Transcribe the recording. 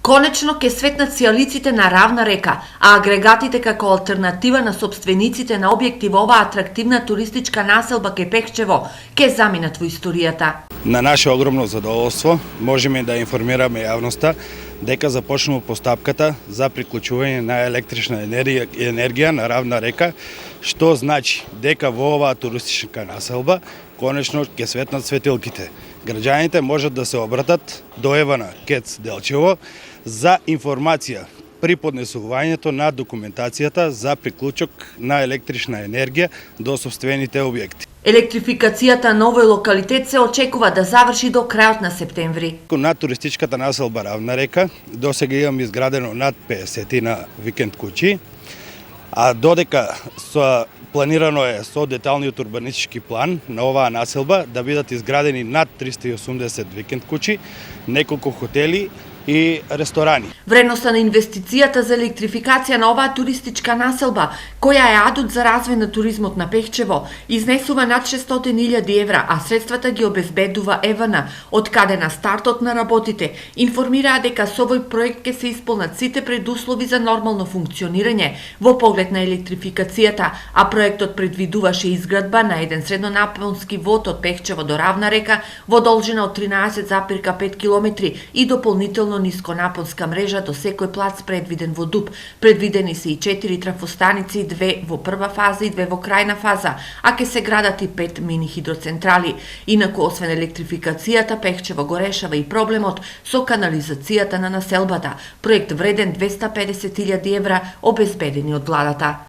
Конечно ке светнат сијалиците на равна река, а агрегатите како алтернатива на собствениците на објекти во оваа атрактивна туристичка населба ке Пехчево ке заминат во историјата. На наше огромно задоволство можеме да информираме јавноста дека започнува постапката за приклучување на електрична енергија на равна река, што значи дека во оваа туристичка населба конечно ќе светнат светилките. Граѓаните можат да се обратат до Евана КЕЦ Делчево за информација при поднесувањето на документацијата за приклучок на електрична енергија до собствените објекти. Електрификацијата на овој локалитет се очекува да заврши до крајот на септември. На туристичката населба Равна река досега имам изградено над 50 на викенд куќи, а додека планирано е со деталниот урбанистички план на оваа населба да бидат изградени над 380 викенд куќи, неколку хотели и ресторани. Вредноста на инвестицијата за електрификација на оваа туристичка населба, која е адут за развој на туризмот на Пехчево, изнесува над 600.000 евра, а средствата ги обезбедува ЕВН, од каде на стартот на работите информираа дека со овој проект ќе се исполнат сите предуслови за нормално функционирање во поглед на електрификацијата, а проектот предвидуваше изградба на еден среднонапонски вод од Пехчево до Равна река во должина од 13,5 км и дополнително нисконапонска мрежа до секој плац предвиден во Дуб. Предвидени се и 4 трафостаници, 2 во прва фаза и 2 во крајна фаза, а ќе се градат и 5 мини хидроцентрали. Инаку, освен електрификацијата, Пехчево го решава и проблемот со канализацијата на населбата. Проект вреден 250.000 евра обезбедени од владата.